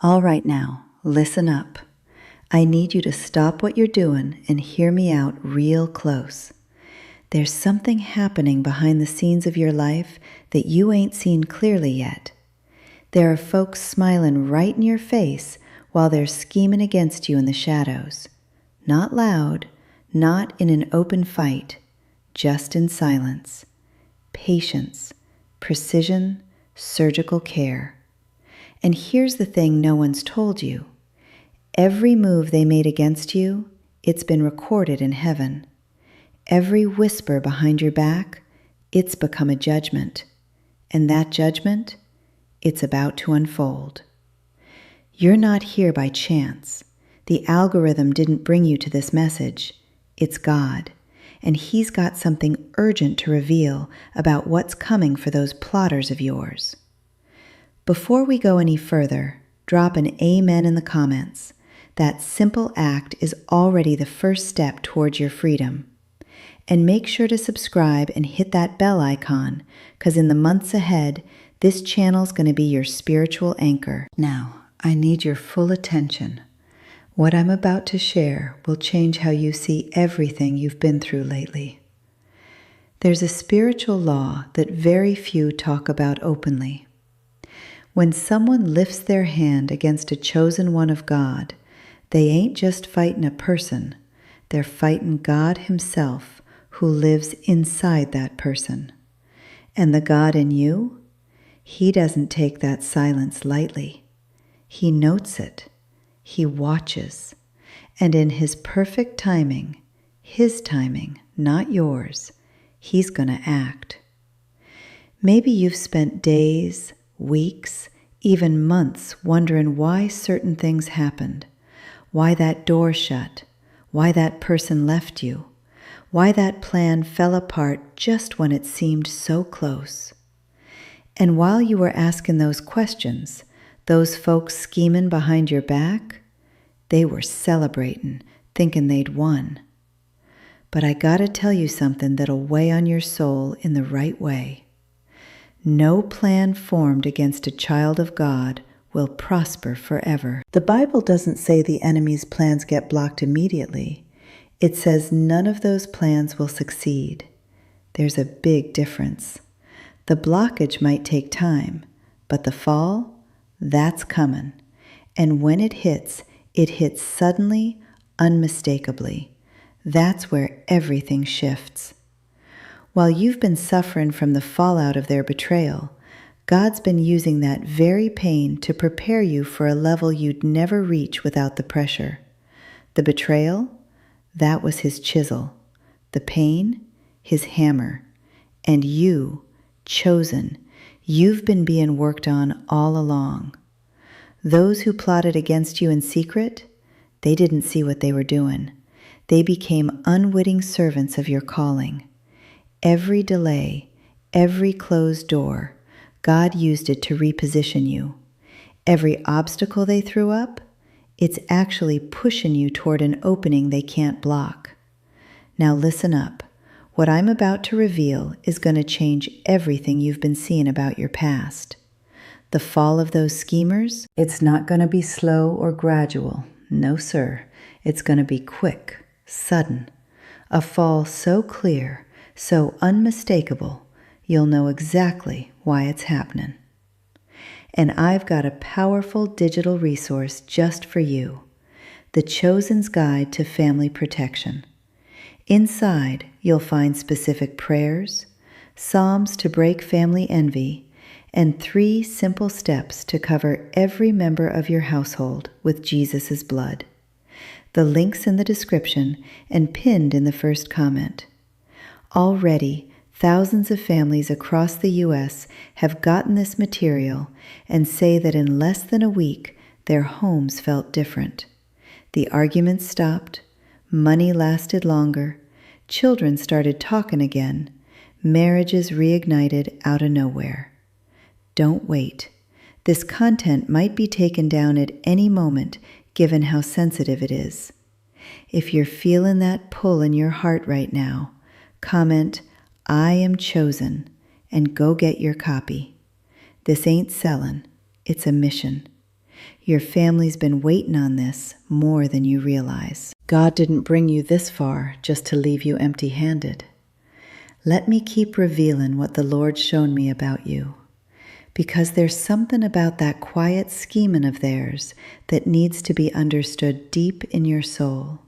All right now, listen up. I need you to stop what you're doing and hear me out real close. There's something happening behind the scenes of your life that you ain't seen clearly yet. There are folks smiling right in your face while they're scheming against you in the shadows. Not loud, not in an open fight, just in silence. Patience, precision, surgical care. And here's the thing no one's told you. Every move they made against you, it's been recorded in heaven. Every whisper behind your back, it's become a judgment. And that judgment, it's about to unfold. You're not here by chance. The algorithm didn't bring you to this message. It's God. And He's got something urgent to reveal about what's coming for those plotters of yours. Before we go any further, drop an amen in the comments. That simple act is already the first step towards your freedom. And make sure to subscribe and hit that bell icon, because in the months ahead, this channel's going to be your spiritual anchor. Now, I need your full attention. What I'm about to share will change how you see everything you've been through lately. There's a spiritual law that very few talk about openly. When someone lifts their hand against a chosen one of God, they ain't just fighting a person, they're fighting God Himself, who lives inside that person. And the God in you, He doesn't take that silence lightly. He notes it. He watches. And in His perfect timing, His timing, not yours, He's going to act. Maybe you've spent days, weeks, even months wondering why certain things happened, why that door shut, why that person left you, why that plan fell apart just when it seemed so close. And while you were asking those questions, those folks scheming behind your back, they were celebrating, thinking they'd won. But I gotta tell you something that'll weigh on your soul in the right way. No plan formed against a child of God will prosper forever. The Bible doesn't say the enemy's plans get blocked immediately. It says none of those plans will succeed. There's a big difference. The blockage might take time, but the fall, that's coming. And when it hits suddenly, unmistakably. That's where everything shifts. While you've been suffering from the fallout of their betrayal, God's been using that very pain to prepare you for a level you'd never reach without the pressure. The betrayal, that was His chisel. The pain, His hammer. And you, chosen, you've been being worked on all along. Those who plotted against you in secret, they didn't see what they were doing. They became unwitting servants of your calling. Every delay, every closed door, God used it to reposition you. Every obstacle they threw up, it's actually pushing you toward an opening they can't block. Now listen up. What I'm about to reveal is going to change everything you've been seeing about your past. The fall of those schemers, it's not going to be slow or gradual. No, sir. It's going to be quick, sudden. A fall so clear, so unmistakable, you'll know exactly why it's happening. And I've got a powerful digital resource just for you, The Chosen's Guide to Family Protection. Inside, you'll find specific prayers, psalms to break family envy, and 3 simple steps to cover every member of your household with Jesus' blood. The link's in the description and pinned in the first comment. Already, thousands of families across the U.S. have gotten this material and say that in less than a week, their homes felt different. The arguments stopped, money lasted longer, children started talking again, marriages reignited out of nowhere. Don't wait. This content might be taken down at any moment, given how sensitive it is. If you're feeling that pull in your heart right now, comment, "I am chosen," and go get your copy. This ain't selling, it's a mission. Your family's been waiting on this more than you realize. God didn't bring you this far just to leave you empty-handed. Let me keep revealing what the Lord's shown me about you, because there's something about that quiet scheming of theirs that needs to be understood deep in your soul.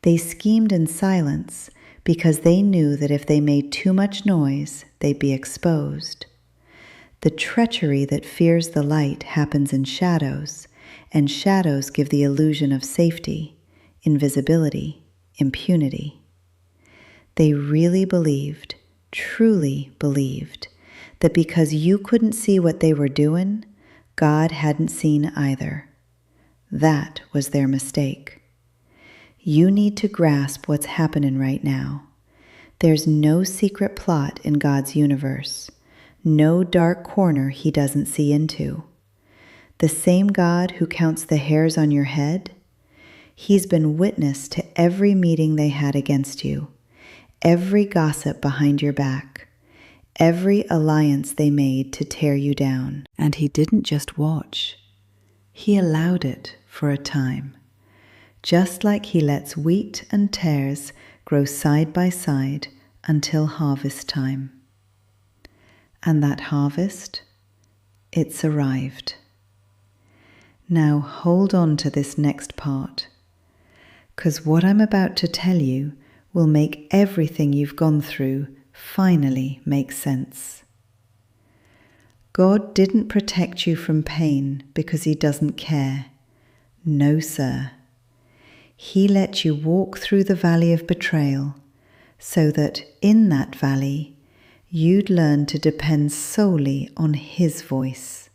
They schemed in silence because they knew that if they made too much noise, they'd be exposed. The treachery that fears the light happens in shadows, and shadows give the illusion of safety, invisibility, impunity. They really believed, truly believed, that because you couldn't see what they were doing, God hadn't seen either. That was their mistake. You need to grasp what's happening right now. There's no secret plot in God's universe, no dark corner He doesn't see into. The same God who counts the hairs on your head, He's been witness to every meeting they had against you, every gossip behind your back, every alliance they made to tear you down. And He didn't just watch. He allowed it for a time, just like He lets wheat and tares grow side by side until harvest time. And that harvest, it's arrived. Now hold on to this next part, 'cause what I'm about to tell you will make everything you've gone through finally make sense. God didn't protect you from pain because He doesn't care. No, sir. He let you walk through the valley of betrayal so that in that valley you'd learn to depend solely on His voice.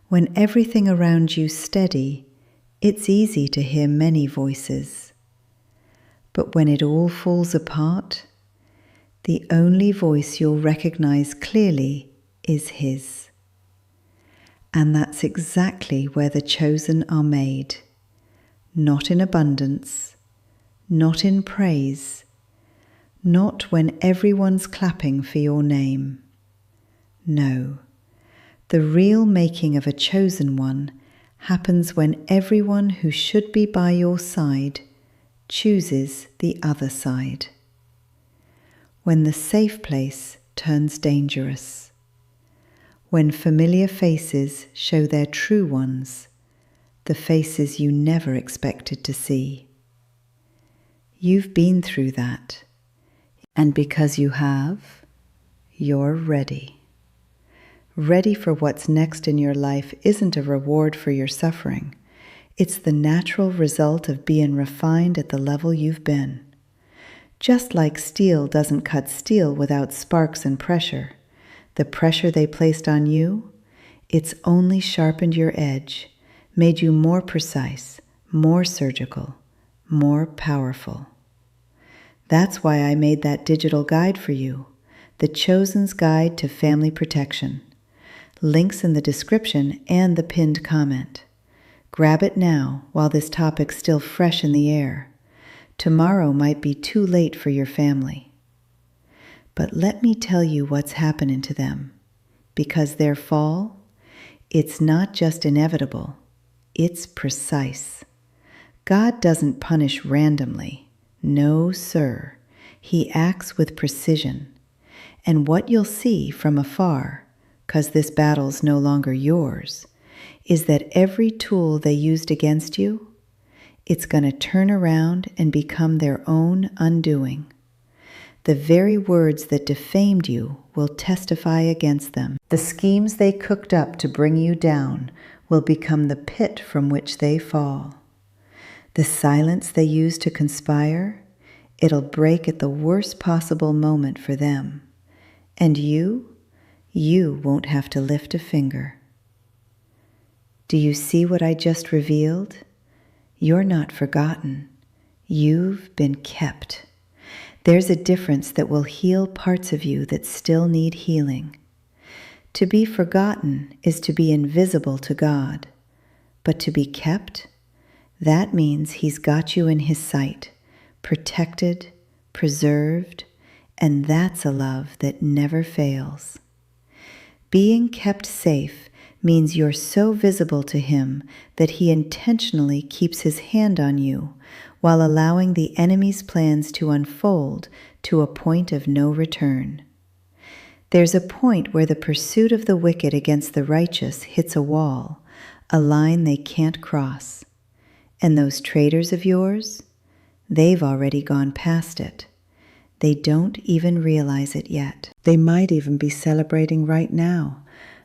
When everything around you's steady, it's easy to hear many voices. But when it all falls apart, the only voice you'll recognize clearly is His. And that's exactly where the chosen are made. Not in abundance, not in praise, not when everyone's clapping for your name. No, the real making of a chosen one happens when everyone who should be by your side chooses the other side. When the safe place turns dangerous. When familiar faces show their true ones, the faces you never expected to see. You've been through that, and because you have, you're ready. Ready for what's next in your life isn't a reward for your suffering. It's the natural result of being refined at the level you've been. Just like steel doesn't cut steel without sparks and pressure, the pressure they placed on you, it's only sharpened your edge, made you more precise, more surgical, more powerful. That's why I made that digital guide for you, The Chosen's Guide to Family Protection. Links in the description and the pinned comment. Grab it now while this topic's still fresh in the air. Tomorrow might be too late for your family. But let me tell you what's happening to them, because their fall, it's not just inevitable, it's precise. God doesn't punish randomly. No, sir. He acts with precision. And what you'll see from afar, 'cause this battle's no longer yours, is that every tool they used against you, it's going to turn around and become their own undoing. The very words that defamed you will testify against them. The schemes they cooked up to bring you down will become the pit from which they fall. The silence they used to conspire, it'll break at the worst possible moment for them. And you won't have to lift a finger. Do you see what I just revealed? You're not forgotten. You've been kept. There's a difference that will heal parts of you that still need healing. To be forgotten is to be invisible to God, but to be kept, that means He's got you in His sight, protected, preserved, and that's a love that never fails. Being kept safe means you're so visible to him that he intentionally keeps his hand on you while allowing the enemy's plans to unfold to a point of no return. There's a point where the pursuit of the wicked against the righteous hits a wall, a line they can't cross. And those traitors of yours, they've already gone past it. They don't even realize it yet. They might even be celebrating right now,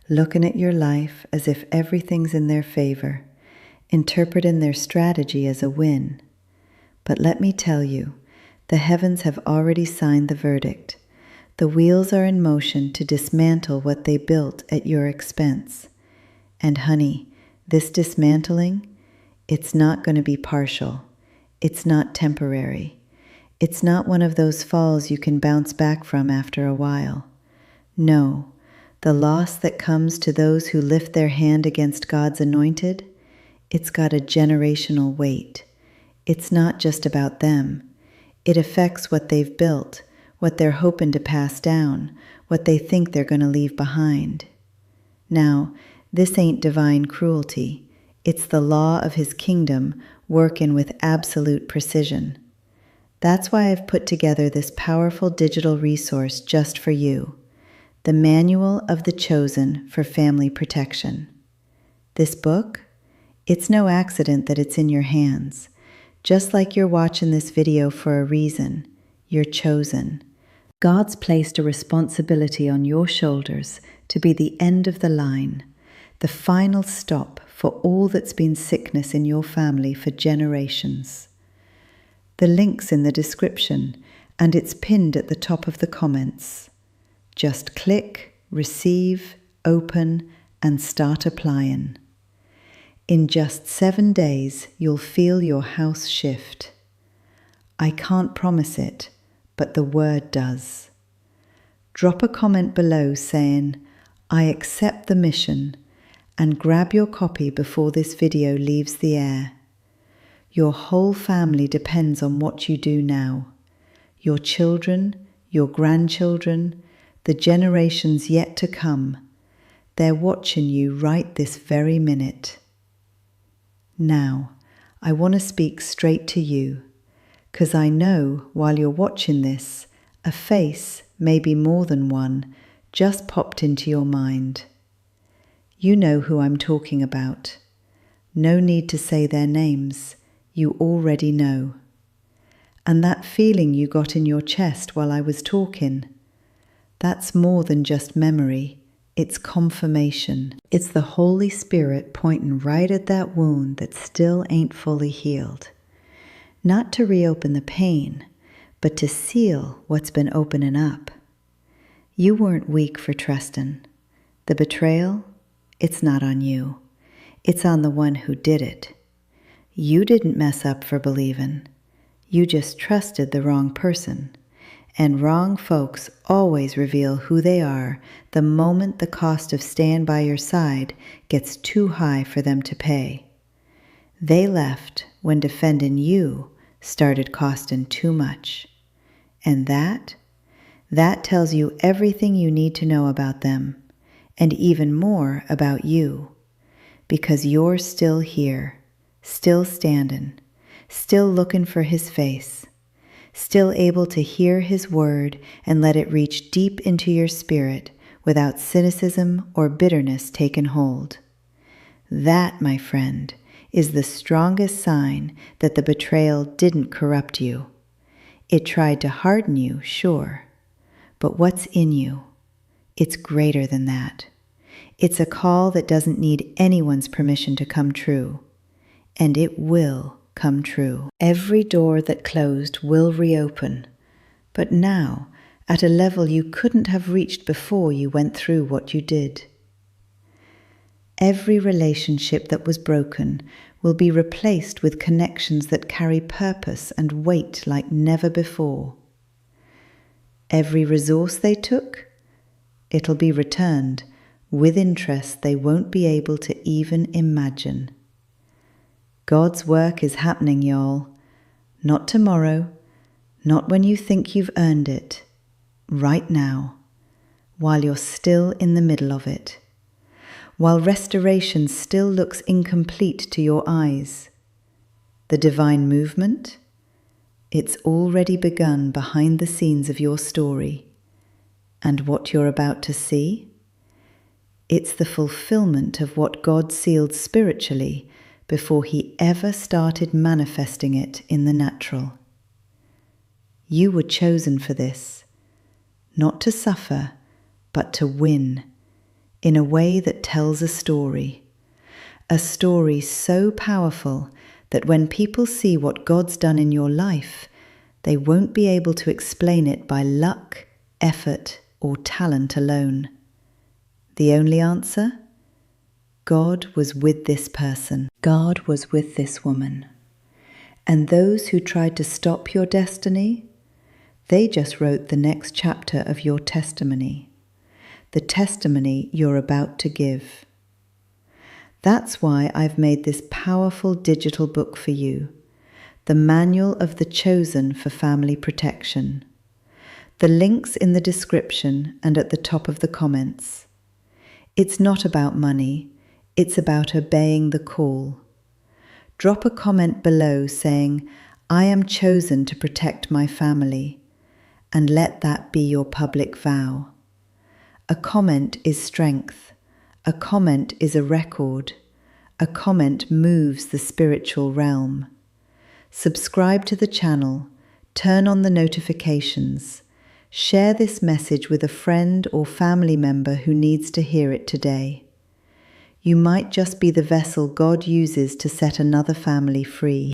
looking at your life as if everything's in their favor, interpreting their strategy as a win. But let me tell you, the heavens have already signed the verdict. The wheels are in motion to dismantle what they built at your expense. And honey, this dismantling, it's not going to be partial. It's not temporary. It's not one of those falls you can bounce back from after a while. No, the loss that comes to those who lift their hand against God's anointed, it's got a generational weight. It's not just about them. It affects what they've built, what they're hoping to pass down, what they think they're going to leave behind. Now, this ain't divine cruelty. It's the law of his kingdom working with absolute precision. That's why I've put together this powerful digital resource just for you, the Manual of the Chosen for Family Protection. This book, it's no accident that it's in your hands. Just like you're watching this video for a reason, you're chosen. God's placed a responsibility on your shoulders to be the end of the line, the final stop for all that's been sickness in your family for generations. The link's in the description and it's pinned at the top of the comments. Just click, receive, open, and start applying. In just 7 days, you'll feel your house shift. I can't promise it, but the word does. Drop a comment below saying, "I accept the mission," and grab your copy before this video leaves the air. Your whole family depends on what you do now. Your children, your grandchildren, the generations yet to come, they're watching you right this very minute. Now, I want to speak straight to you, 'cause I know while you're watching this, a face, maybe more than one, just popped into your mind. You know who I'm talking about. No need to say their names, you already know. And that feeling you got in your chest while I was talking, that's more than just memory. It's confirmation. It's the Holy Spirit pointing right at that wound that still ain't fully healed. Not to reopen the pain, but to seal what's been opening up. You weren't weak for trusting. The betrayal, it's not on you. It's on the one who did it. You didn't mess up for believing. You just trusted the wrong person. And wrong folks always reveal who they are the moment the cost of staying by your side gets too high for them to pay. They left when defending you started costing too much. And that tells you everything you need to know about them, and even more about you, because you're still here, still standing, still looking for his face, still able to hear his word and let it reach deep into your spirit without cynicism or bitterness taking hold. That, my friend, is the strongest sign that the betrayal didn't corrupt you. It tried to harden you, sure, but what's in you? It's greater than that. It's a call that doesn't need anyone's permission to come true, and it will come true. Every door that closed will reopen, but now at a level you couldn't have reached before you went through what you did. Every relationship that was broken will be replaced with connections that carry purpose and weight like never before. Every resource they took, it'll be returned with interest they won't be able to even imagine. God's work is happening, y'all. Not tomorrow, not when you think you've earned it. Right now, while you're still in the middle of it. while restoration still looks incomplete to your eyes. The divine movement? It's already begun behind the scenes of your story. And what you're about to see? It's the fulfillment of what God sealed spiritually before He ever started manifesting it in the natural. You were chosen for this, not to suffer, but to win, in a way that tells a story so powerful that when people see what God's done in your life, they won't be able to explain it by luck, effort, or talent alone. The only answer? God was with this person. God was with this woman. And those who tried to stop your destiny, they just wrote the next chapter of your testimony, the testimony you're about to give. That's why I've made this powerful digital book for you, the Manual of the Chosen for Family Protection. The link's in the description and at the top of the comments. It's not about money, it's about obeying the call. Drop a comment below saying, "I am chosen to protect my family," and let that be your public vow. A comment is strength. A comment is a record. A comment moves the spiritual realm. Subscribe to the channel, turn on the notifications, share this message with a friend or family member who needs to hear it today. You might just be the vessel God uses to set another family free.